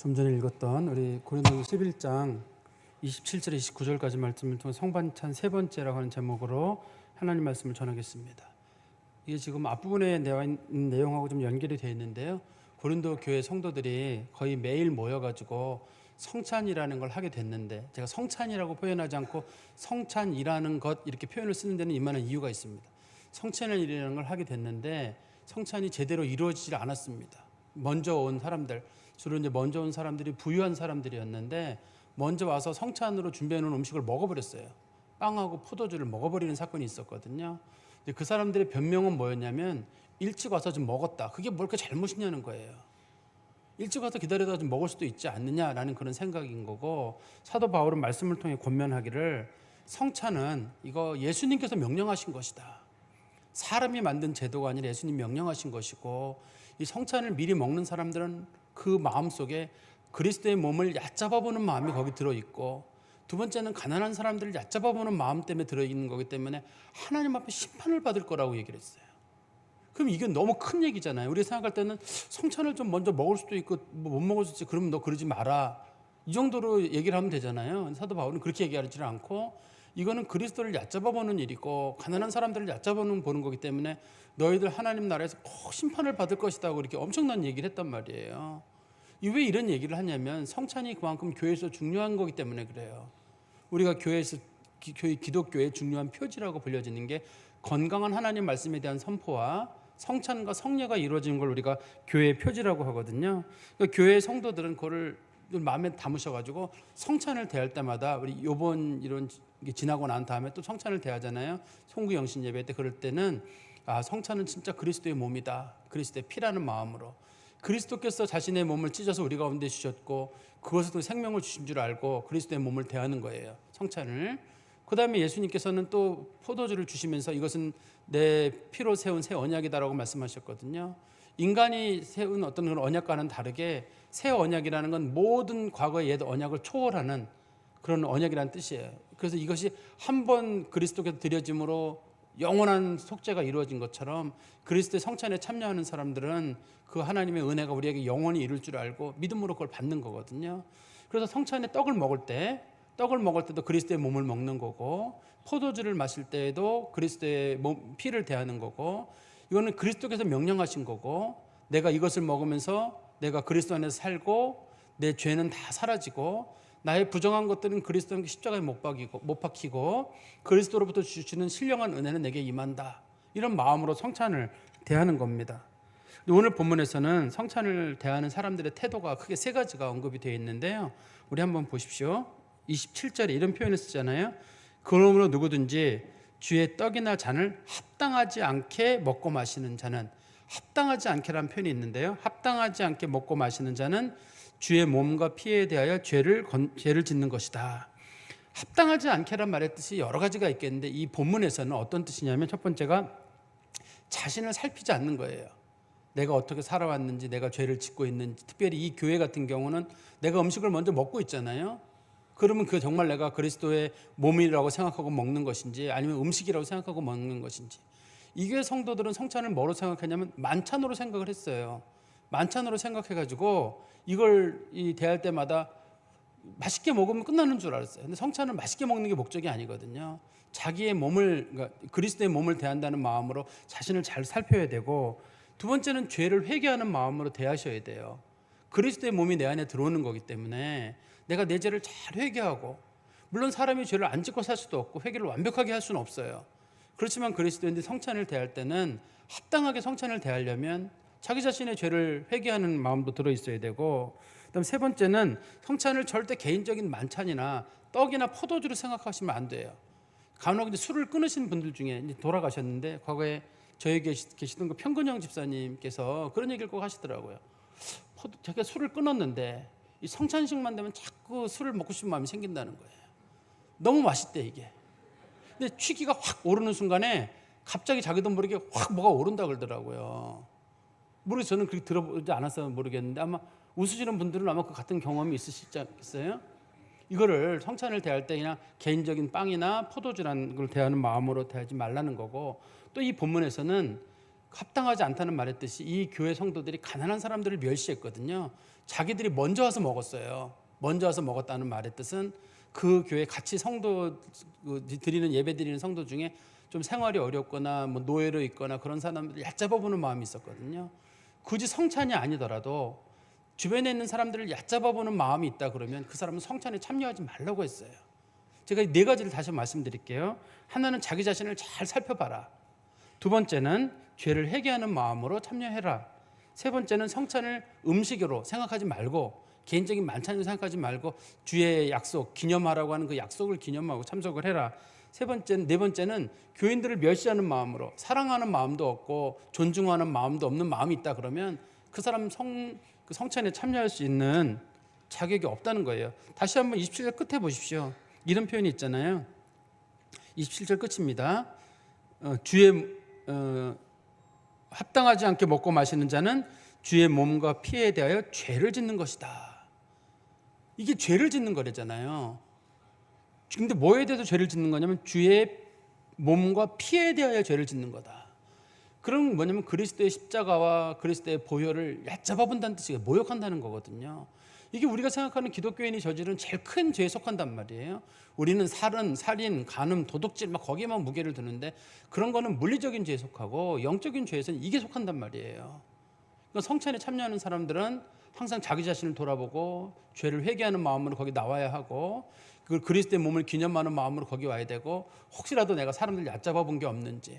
좀 전에 읽었던 우리 고린도서 11장 27절 29절까지 말씀을 통해 성반찬 세 번째라고 하는 제목으로 하나님 말씀을 전하겠습니다. 이게 지금 앞부분에 나와 있는 내용하고 좀 연결이 되어 있는데요. 고린도 교회 성도들이 거의 매일 모여가지고 성찬이라는 걸 하게 됐는데, 제가 성찬이라고 표현하지 않고 성찬이라는 것 이렇게 표현을 쓰는 데는 이만한 이유가 있습니다. 성찬이라는 걸 하게 됐는데 성찬이 제대로 이루어지질 않았습니다. 먼저 온 사람들, 주로 이제 먼저 온 사람들이 부유한 사람들이었는데 먼저 와서 성찬으로 준비해 놓은 음식을 먹어버렸어요. 빵하고 포도주를 먹어버리는 사건이 있었거든요. 근데 그 사람들의 변명은 뭐였냐면 일찍 와서 좀 먹었다. 그게 뭘 그렇게 잘못이냐는 거예요. 일찍 와서 기다리다가 좀 먹을 수도 있지 않느냐라는 그런 생각인 거고, 사도 바울은 말씀을 통해 권면하기를 성찬은 이거 예수님께서 명령하신 것이다. 사람이 만든 제도가 아니라 예수님 명령하신 것이고, 이 성찬을 미리 먹는 사람들은 그 마음속에 그리스도의 몸을 얕잡아보는 마음이 거기 들어있고, 두 번째는 가난한 사람들을 얕잡아보는 마음 때문에 들어있는 거기 때문에 하나님 앞에 심판을 받을 거라고 얘기를 했어요. 그럼 이게 너무 큰 얘기잖아요. 우리가 생각할 때는 성찬을 좀 먼저 먹을 수도 있고 못 먹을 수도 있지, 그러면 너 그러지 마라, 이 정도로 얘기를 하면 되잖아요. 사도 바울은 그렇게 얘기하지 않고 이거는 그리스도를 얕잡아보는 일이고 가난한 사람들을 얕잡아보는 거기 때문에 너희들 하나님 나라에서 꼭 심판을 받을 것이다, 이렇게 엄청난 얘기를 했단 말이에요. 왜 이런 얘기를 하냐면 성찬이 그만큼 교회에서 중요한 거기 때문에 그래요. 우리가 교회에서 기독교의 중요한 표지라고 불려지는 게 건강한 하나님 말씀에 대한 선포와 성찬과 성례가 이루어지는 걸 우리가 교회의 표지라고 하거든요. 그러니까 교회 성도들은 그거를 마음에 담으셔가지고 성찬을 대할 때마다, 우리 요번 이런 게 지나고 난 다음에 또 성찬을 대하잖아요. 송구 영신 예배 때. 그럴 때는 성찬은 진짜 그리스도의 몸이다, 그리스도의 피라는 마음으로, 그리스도께서 자신의 몸을 찢어서 우리 가운데 주셨고 그것으로 생명을 주신 줄 알고 그리스도의 몸을 대하는 거예요, 성찬을. 그 다음에 예수님께서는 또 포도주를 주시면서 이것은 내 피로 세운 새 언약이다라고 말씀하셨거든요. 인간이 세운 어떤 그런 언약과는 다르게 새 언약이라는 건 모든 과거의 옛 언약을 초월하는 그런 언약이라는 뜻이에요. 그래서 이것이 한 번 그리스도께서 드려짐으로 영원한 속죄가 이루어진 것처럼 그리스도의 성찬에 참여하는 사람들은 그 하나님의 은혜가 우리에게 영원히 이룰 줄 알고 믿음으로 그걸 받는 거거든요. 그래서 성찬에 떡을 먹을 때도 그리스도의 몸을 먹는 거고, 포도주를 마실 때에도 그리스도의 피를 대하는 거고, 이거는 그리스도께서 명령하신 거고, 내가 이것을 먹으면서 내가 그리스도 안에서 살고 내 죄는 다 사라지고 나의 부정한 것들은 그리스도의 십자가에 못 박히고 그리스도로부터 주시는 신령한 은혜는 내게 임한다, 이런 마음으로 성찬을 대하는 겁니다. 오늘 본문에서는 성찬을 대하는 사람들의 태도가 크게 세 가지가 언급이 되어 있는데요. 우리 한번 보십시오. 27절에 이런 표현을 쓰잖아요. 그러므로 누구든지 주의 떡이나 잔을 합당하지 않게 먹고 마시는 자는, 합당하지 않게라는 표현이 있는데요, 합당하지 않게 먹고 마시는 자는 주의 몸과 피에 대하여 죄를 짓는 것이다. 합당하지 않게란 말의 뜻이 여러 가지가 있겠는데 이 본문에서는 어떤 뜻이냐면, 첫 번째가 자신을 살피지 않는 거예요. 내가 어떻게 살아왔는지, 내가 죄를 짓고 있는지. 특별히 이 교회 같은 경우는 내가 음식을 먼저 먹고 있잖아요. 그러면 그 정말 내가 그리스도의 몸이라고 생각하고 먹는 것인지 아니면 음식이라고 생각하고 먹는 것인지. 이 교회 성도들은 성찬을 뭐로 생각했냐면 만찬으로 생각을 했어요. 만찬으로 생각해가지고 이걸 대할 때마다 맛있게 먹으면 끝나는 줄 알았어요. 근데 성찬은 맛있게 먹는 게 목적이 아니거든요. 자기의 몸을, 그러니까 그리스도의 몸을 대한다는 마음으로 자신을 잘 살펴야 되고, 두 번째는 죄를 회개하는 마음으로 대하셔야 돼요. 그리스도의 몸이 내 안에 들어오는 거기 때문에 내가 내 죄를 잘 회개하고, 물론 사람이 죄를 안 짓고 살 수도 없고 회개를 완벽하게 할 수는 없어요. 그렇지만 그리스도인들이 성찬을 대할 때는 합당하게 성찬을 대하려면 자기 자신의 죄를 회개하는 마음도 들어있어야 되고, 그다음 세 번째는 성찬을 절대 개인적인 만찬이나 떡이나 포도주로 생각하시면 안 돼요. 간혹 이제 술을 끊으신 분들 중에 이제 돌아가셨는데, 과거에 저희 계시던 그 평근영 집사님께서 그런 얘기를 꼭 하시더라고요. 제가 술을 끊었는데 이 성찬식만 되면 자꾸 술을 먹고 싶은 마음이 생긴다는 거예요. 너무 맛있대 이게. 근데 취기가 확 오르는 순간에 갑자기 자기도 모르게 확 뭐가 오른다 그러더라고요. 모르겠어요. 저는 그렇게 들어보지 않아서 모르겠는데 아마 웃으시는 분들은 아마 그 같은 경험이 있으시지 않겠어요? 이거를 성찬을 대할 때 그냥 개인적인 빵이나 포도주라는 걸 대하는 마음으로 대하지 말라는 거고, 또 이 본문에서는 합당하지 않다는 말의 뜻이 이 교회 성도들이 가난한 사람들을 멸시했거든요. 자기들이 먼저 와서 먹었어요. 먼저 와서 먹었다는 말의 뜻은 그 교회 같이 성도 드리는 예배 드리는 성도 중에 좀 생활이 어렵거나 뭐 노예로 있거나 그런 사람들을 얕잡아보는 마음이 있었거든요. 굳이 성찬이 아니더라도 주변에 있는 사람들을 얕잡아보는 마음이 있다 그러면 그 사람은 성찬에 참여하지 말라고 했어요. 제가 네 가지를 다시 말씀드릴게요. 하나는 자기 자신을 잘 살펴봐라. 두 번째는 죄를 회개하는 마음으로 참여해라. 세 번째는 성찬을 음식으로 생각하지 말고 개인적인 만찬으로 생각하지 말고 주의 약속, 기념하라고 하는 그 약속을 기념하고 참석을 해라. 네 번째는 교인들을 멸시하는 마음으로 사랑하는 마음도 없고 존중하는 마음도 없는 마음이 있다 그러면 그 사람 성찬에 참여할 수 있는 자격이 없다는 거예요. 다시 한번 27절 끝에 보십시오. 이런 표현이 있잖아요. 27절 끝입니다. 합당하지 않게 먹고 마시는 자는 주의 몸과 피에 대하여 죄를 짓는 것이다. 이게 죄를 짓는 거래잖아요. 근데 뭐에 대해서 죄를 짓는 거냐면 주의 몸과 피에 대하여 죄를 짓는 거다. 그럼 뭐냐면 그리스도의 십자가와 그리스도의 보혈을 얕잡아 본다는 뜻이에요. 모욕한다는 거거든요. 이게 우리가 생각하는 기독교인이 저지른 제일 큰 죄에 속한단 말이에요. 우리는 살인, 간음, 도둑질 막 거기에만 무게를 두는데 그런 거는 물리적인 죄에 속하고 영적인 죄에서는 이게 속한단 말이에요. 그러니까 성찬에 참여하는 사람들은 항상 자기 자신을 돌아보고 죄를 회개하는 마음으로 거기 나와야 하고 그걸 그리스도의 몸을 기념하는 마음으로 거기 와야 되고 혹시라도 내가 사람들 얕잡아 본 게 없는지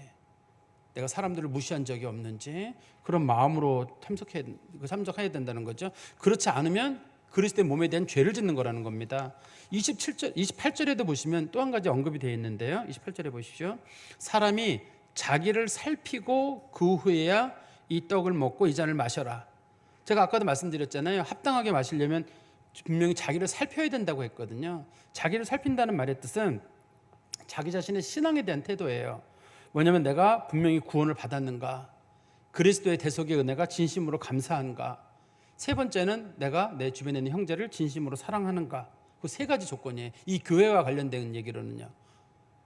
내가 사람들을 무시한 적이 없는지 그런 마음으로 참석해야 된다는 거죠. 그렇지 않으면 그리스도의 몸에 대한 죄를 짓는 거라는 겁니다. 28절에도 보시면 또 한 가지 언급이 되어 있는데요. 28절에 보십시오. 사람이 자기를 살피고 그 후에야 이 떡을 먹고 이 잔을 마셔라. 제가 아까도 말씀드렸잖아요. 합당하게 마시려면 분명히 자기를 살펴야 된다고 했거든요. 자기를 살핀다는 말의 뜻은 자기 자신의 신앙에 대한 태도예요. 뭐냐면 내가 분명히 구원을 받았는가, 그리스도의 대속의 은혜가 진심으로 감사한가, 세 번째는 내가 내 주변에 있는 형제를 진심으로 사랑하는가. 그 세 가지 조건이에요. 이 교회와 관련된 얘기로는요.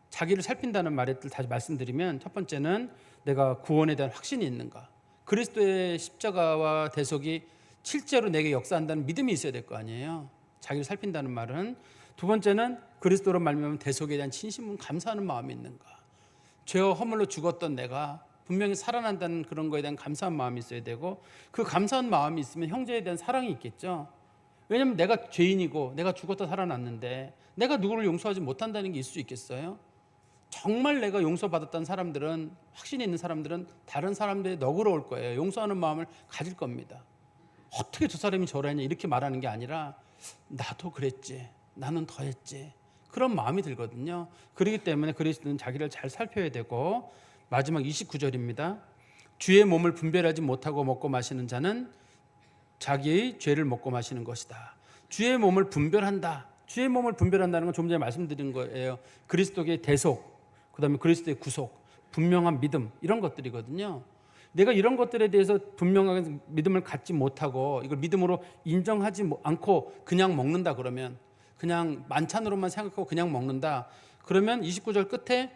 자기를 살핀다는 말의 뜻 다시 말씀드리면 첫 번째는 내가 구원에 대한 확신이 있는가, 그리스도의 십자가와 대속이 실제로 내게 역사한다는 믿음이 있어야 될 거 아니에요. 자기를 살핀다는 말은. 두 번째는 그리스도로 말미암아 대속에 대한 진심은 감사하는 마음이 있는가. 죄와 허물로 죽었던 내가 분명히 살아난다는 그런 거에 대한 감사한 마음이 있어야 되고 그 감사한 마음이 있으면 형제에 대한 사랑이 있겠죠. 왜냐하면 내가 죄인이고 내가 죽었다 살아났는데 내가 누구를 용서하지 못한다는 게 있을 수 있겠어요? 정말 내가 용서받았다는 사람들은, 확신이 있는 사람들은 다른 사람들이 너그러울 거예요. 용서하는 마음을 가질 겁니다. 어떻게 저 사람이 저러냐 이렇게 말하는 게 아니라 나도 그랬지, 나는 더 했지, 그런 마음이 들거든요. 그렇기 때문에 그리스도는 자기를 잘 살펴야 되고 마지막 29절입니다. 주의 몸을 분별하지 못하고 먹고 마시는 자는 자기의 죄를 먹고 마시는 것이다. 주의 몸을 분별한다. 주의 몸을 분별한다는 건 좀 전에 말씀드린 거예요. 그리스도의 대속, 그다음에 그리스도의 구속, 분명한 믿음, 이런 것들이거든요. 내가 이런 것들에 대해서 분명하게 믿음을 갖지 못하고 이걸 믿음으로 인정하지 않고 그냥 먹는다 그러면, 그냥 만찬으로만 생각하고 그냥 먹는다 그러면 29절 끝에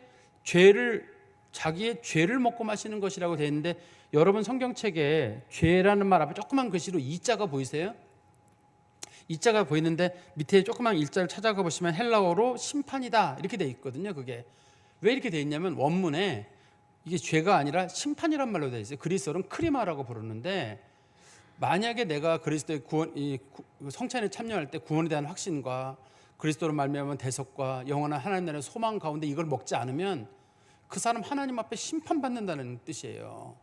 자기의 죄를 먹고 마시는 것이라고 되어 있는데, 여러분 성경책에 죄라는 말 앞에 조그만 글씨로 이자가 보이세요? 이자가 보이는데 밑에 조그만 일자를 찾아가 보시면 헬라어로 심판이다 이렇게 되어 있거든요. 그게 왜 이렇게 되어 있냐면 원문에 이게 죄가 아니라 심판이란 말로 되어 있어요. 그리스어로는 크리마라고 부르는데, 만약에 내가 그리스도의 성찬에 참여할 때 구원에 대한 확신과 그리스도로 말미암은 대속과 영원한 하나님 나라의 소망 가운데 이걸 먹지 않으면 그 사람 하나님 앞에 심판받는다는 뜻이에요.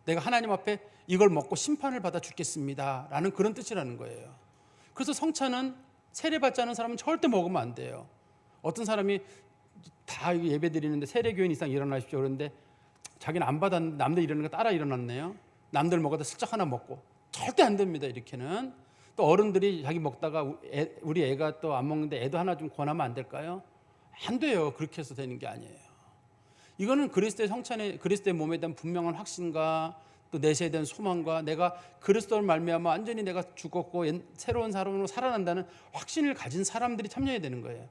내가 하나님 앞에 이걸 먹고 심판을 받아 죽겠습니다 라는 그런 뜻이라는 거예요. 그래서 성찬은 세례받지 않은 사람은 절대 먹으면 안 돼요. 어떤 사람이 다 예배 드리는데 세례교인 이상 일어나십시오 그런데 자기는 안 받았는데 남들 일어나는 거 따라 일어났네요. 남들 먹어도 슬쩍 하나 먹고. 절대 안 됩니다. 이렇게는. 또 어른들이 자기 먹다가 우리 애가 또 안 먹는데 애도 하나 좀 권하면 안 될까요? 안 돼요. 그렇게 해서 되는 게 아니에요. 이거는 그리스도의 성찬에, 그리스도의 몸에 대한 분명한 확신과 또 내 세대에 대한 소망과 내가 그리스도를 말미암아 완전히 내가 죽었고 새로운 사람으로 살아난다는 확신을 가진 사람들이 참여해야 되는 거예요.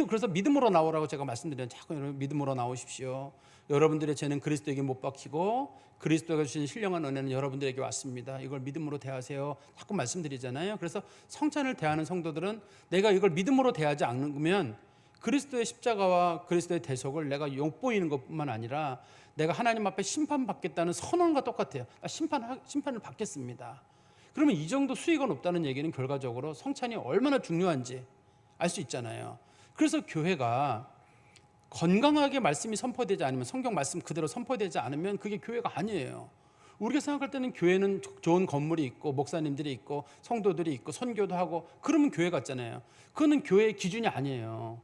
그래서 믿음으로 나오라고 제가 말씀드려요. 자꾸 여러분 믿음으로 나오십시오. 여러분들의 죄는 그리스도에게 못 박히고 그리스도가 주신 신령한 은혜는 여러분들에게 왔습니다. 이걸 믿음으로 대하세요. 자꾸 말씀드리잖아요. 그래서 성찬을 대하는 성도들은 내가 이걸 믿음으로 대하지 않으면 그리스도의 십자가와 그리스도의 대속을 내가 욕보이는 것뿐만 아니라 내가 하나님 앞에 심판받겠다는 선언과 똑같아요. 심판을 받겠습니다. 그러면 이 정도 수익은 없다는 얘기는 결과적으로 성찬이 얼마나 중요한지 알 수 있잖아요. 그래서 교회가 건강하게 말씀이 선포되지 않으면, 성경 말씀 그대로 선포되지 않으면 그게 교회가 아니에요. 우리가 생각할 때는 교회는 좋은 건물이 있고 목사님들이 있고 성도들이 있고 선교도 하고 그러면 교회 같잖아요. 그거는 교회의 기준이 아니에요.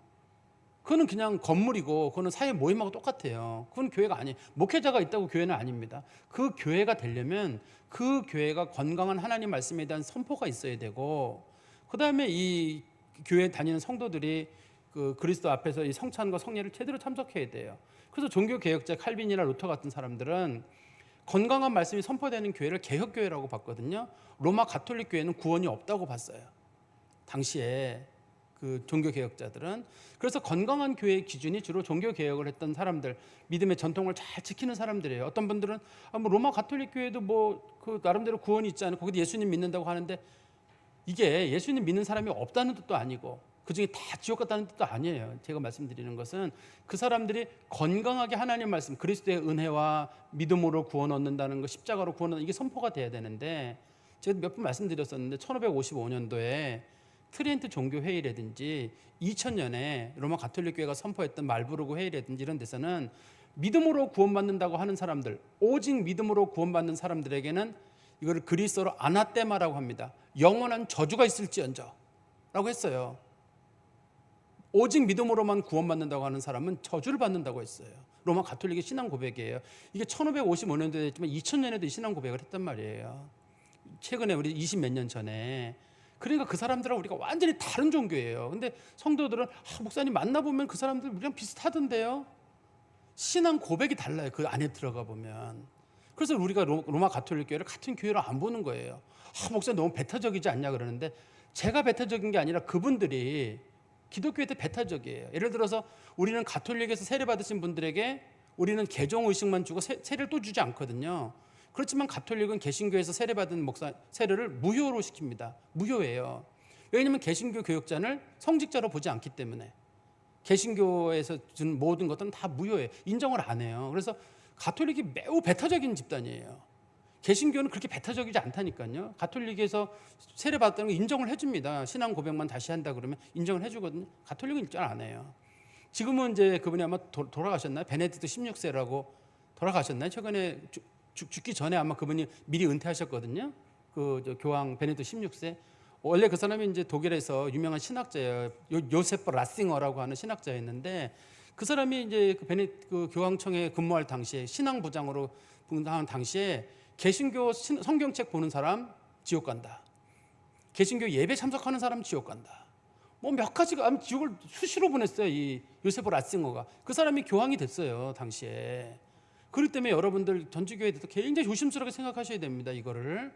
그거는 그냥 건물이고 그거는 사회 모임하고 똑같아요. 그건 교회가 아니에요. 목회자가 있다고 교회는 아닙니다. 그 교회가 되려면 그 교회가 건강한 하나님 말씀에 대한 선포가 있어야 되고, 그 다음에 이 교회 다니는 성도들이 그 그리스도 앞에서 이 성찬과 성례를 제대로 참석해야 돼요. 그래서 종교개혁자 칼빈이나 루터 같은 사람들은 건강한 말씀이 선포되는 교회를 개혁교회라고 봤거든요. 로마 가톨릭 교회는 구원이 없다고 봤어요. 당시에 그 종교개혁자들은. 그래서 건강한 교회의 기준이 주로 종교개혁을 했던 사람들, 믿음의 전통을 잘 지키는 사람들이에요. 어떤 분들은 뭐 로마 가톨릭 교회도 뭐 그 나름대로 구원이 있지 않아요. 거기도 예수님 믿는다고 하는데 이게 예수님 믿는 사람이 없다는 뜻도 아니고 그중에 다 지옥 갔다는 뜻도 아니에요. 제가 말씀드리는 것은 그 사람들이 건강하게 하나님 말씀, 그리스도의 은혜와 믿음으로 구원 얻는다는 것, 십자가로 구원 얻는 이게 선포가 돼야 되는데, 제가 몇 번 말씀드렸었는데 1555년도에 트리엔트 종교회의라든지 2000년에 로마 가톨릭 교회가 선포했던 말부르그 회의라든지 이런 데서는 믿음으로 구원받는다고 하는 사람들, 오직 믿음으로 구원받는 사람들에게는 이거를 그리스어로 아나테마라고 합니다. 영원한 저주가 있을지언저 라고 했어요. 오직 믿음으로만 구원받는다고 하는 사람은 저주를 받는다고 했어요. 로마 가톨릭의 신앙 고백이에요. 이게 1555년도에 했지만 2000년에도 이 신앙 고백을 했단 말이에요. 최근에 우리 20 몇 년 전에. 그러니까 그 사람들하고 우리가 완전히 다른 종교예요. 근데 성도들은 목사님 만나보면 그 사람들 우리랑 비슷하던데요. 신앙 고백이 달라요. 그 안에 들어가 보면. 그래서 우리가 로마 가톨릭 교회를 같은 교회로 안 보는 거예요. 목사님 너무 배타적이지 않냐 그러는데, 제가 배타적인 게 아니라 그분들이 기독교에 대해 배타적이에요. 예를 들어서 우리는 가톨릭에서 세례 받으신 분들에게 우리는 개종 의식만 주고 세례를 또 주지 않거든요. 그렇지만 가톨릭은 개신교에서 세례 받은 세례를 무효로 시킵니다. 무효예요. 왜냐하면 개신교 교역자를 성직자로 보지 않기 때문에. 개신교에서 준 모든 것들은 다 무효예요. 인정을 안 해요. 그래서 가톨릭이 매우 배타적인 집단이에요. 개신교는 그렇게 배타적이지 않다니까요. 가톨릭에서 세례 받았다는 거 인정을 해줍니다. 신앙 고백만 다시 한다 그러면 인정을 해주거든요. 가톨릭은 인정 안 해요. 지금은 이제 그분이 아마 돌아가셨나요? 베네딕토 16세라고 돌아가셨나요? 최근에 죽기 전에 아마 그분이 미리 은퇴하셨거든요. 그 교황 베네딕토 16세. 원래 그 사람이 이제 독일에서 유명한 신학자예요. 요세프 라싱어라고 하는 신학자였는데, 그 사람이 이제 그 교황청에 근무할 당시에 신앙부장으로 분당한 당시에 개신교 성경책 보는 사람 지옥 간다. 개신교 예배 참석하는 사람 지옥 간다. 뭐 몇 가지가 지옥을 수시로 보냈어요. 이 요세프 라싱어가. 그 사람이 교황이 됐어요 당시에. 그렇기 때문에 여러분들 전주교회에 대해서 굉장히 조심스럽게 생각하셔야 됩니다. 이거를.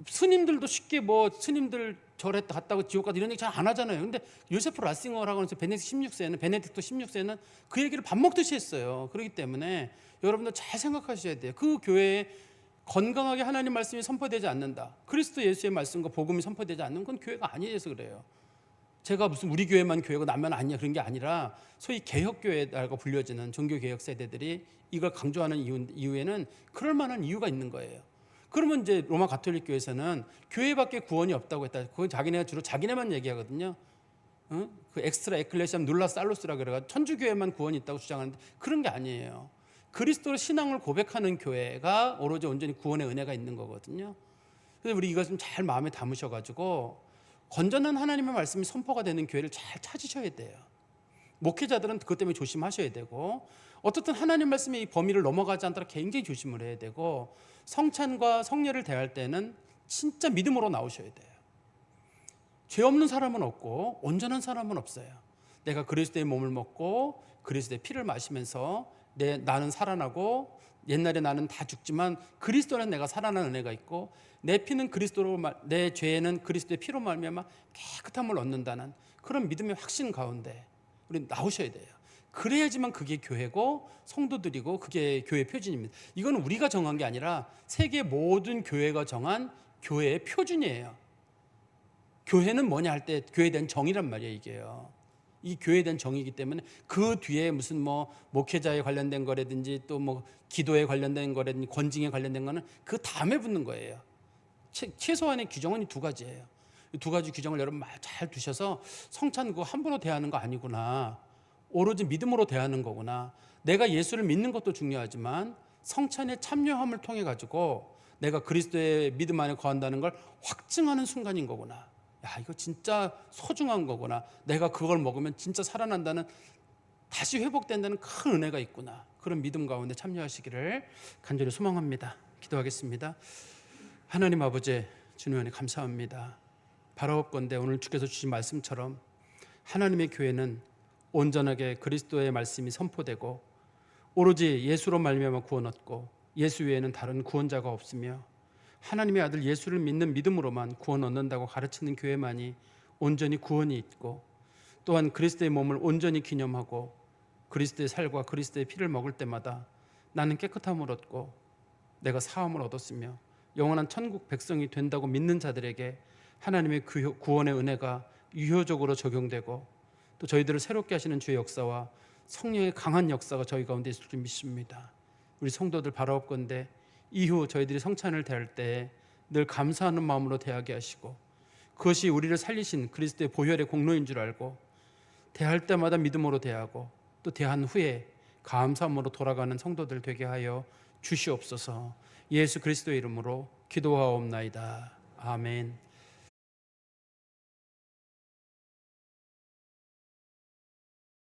스님들도 쉽게 뭐 스님들 절에 갔다고 지옥 가다 이런 얘기 잘 안 하잖아요. 근데 요세프 라싱어라고 해서 베네딕토 16세는 그 얘기를 밥 먹듯이 했어요. 그렇기 때문에 여러분들 잘 생각하셔야 돼요. 그 교회에 건강하게 하나님 말씀이 선포되지 않는다, 그리스도 예수의 말씀과 복음이 선포되지 않는 건 교회가 아니어서 그래요. 제가 무슨 우리 교회만 교회고 나면 아니야 그런 게 아니라 소위 개혁교회라고 불려지는 종교개혁 세대들이 이걸 강조하는 이유에는 그럴 만한 이유가 있는 거예요. 그러면 이제 로마 가톨릭 교회에서는 교회밖에 구원이 없다고 했다. 그건 자기네가 주로 자기네만 얘기하거든요. 그 엑스트라 에클레시암 눌라 살로스라 그래가지고 천주교회만 구원이 있다고 주장하는데 그런 게 아니에요. 그리스도의 신앙을 고백하는 교회가 오로지 온전히 구원의 은혜가 있는 거거든요. 그래서 우리 이것 좀 잘 마음에 담으셔가지고 건전한 하나님의 말씀이 선포가 되는 교회를 잘 찾으셔야 돼요. 목회자들은 그것 때문에 조심하셔야 되고, 어떻든 하나님 말씀의 이 범위를 넘어가지 않도록 굉장히 조심을 해야 되고, 성찬과 성례를 대할 때는 진짜 믿음으로 나오셔야 돼요. 죄 없는 사람은 없고 온전한 사람은 없어요. 내가 그리스도의 몸을 먹고 그리스도의 피를 마시면서 나는 살아나고 옛날에 나는 다 죽지만 그리스도는 내가 살아나는 은혜가 있고 내 피는 그리스도로 내 죄는 그리스도의 피로 말미암아 깨끗함을 얻는다는 그런 믿음의 확신 가운데 우리 나오셔야 돼요. 그래야지만 그게 교회고 성도들이고 그게 교회 표준입니다. 이건 우리가 정한 게 아니라 세계 모든 교회가 정한 교회의 표준이에요. 교회는 뭐냐 할 때 교회에 대한 정의란 말이에요. 이게요. 이 교회에 대한 정의이기 때문에 그 뒤에 무슨 뭐 목회자에 관련된 거라든지 또 뭐 기도에 관련된 거라든지 권징에 관련된 거는 그 다음에 붙는 거예요. 최소한의 규정은 이 두 가지예요. 이 두 가지 규정을 여러분 잘 두셔서 성찬 그거 함부로 대하는 거 아니구나. 오로지 믿음으로 대하는 거구나. 내가 예수를 믿는 것도 중요하지만 성찬에 참여함을 통해 가지고 내가 그리스도의 믿음 안에 거한다는 걸 확증하는 순간인 거구나. 야, 이거 진짜 소중한 거구나. 내가 그걸 먹으면 진짜 살아난다는, 다시 회복된다는 큰 은혜가 있구나. 그런 믿음 가운데 참여하시기를 간절히 소망합니다. 기도하겠습니다. 하나님 아버지, 주님 안에 감사합니다. 바라옵건대 오늘 주께서 주신 말씀처럼 하나님의 교회는 온전하게 그리스도의 말씀이 선포되고 오로지 예수로 말미암아 구원 얻고 예수 외에는 다른 구원자가 없으며 하나님의 아들 예수를 믿는 믿음으로만 구원 얻는다고 가르치는 교회만이 온전히 구원이 있고, 또한 그리스도의 몸을 온전히 기념하고 그리스도의 살과 그리스도의 피를 먹을 때마다 나는 깨끗함을 얻고 내가 사함을 얻었으며 영원한 천국 백성이 된다고 믿는 자들에게 하나님의 구원의 은혜가 유효적으로 적용되고 또 저희들을 새롭게 하시는 주의 역사와 성령의 강한 역사가 저희 가운데 있을 줄 믿습니다. 우리 성도들 바라옵건대 이후 저희들이 성찬을 대할 때 늘 감사하는 마음으로 대하게 하시고 그것이 우리를 살리신 그리스도의 보혈의 공로인 줄 알고 대할 때마다 믿음으로 대하고 또 대한 후에 감사함으로 돌아가는 성도들 되게 하여 주시옵소서. 예수 그리스도의 이름으로 기도하옵나이다. 아멘.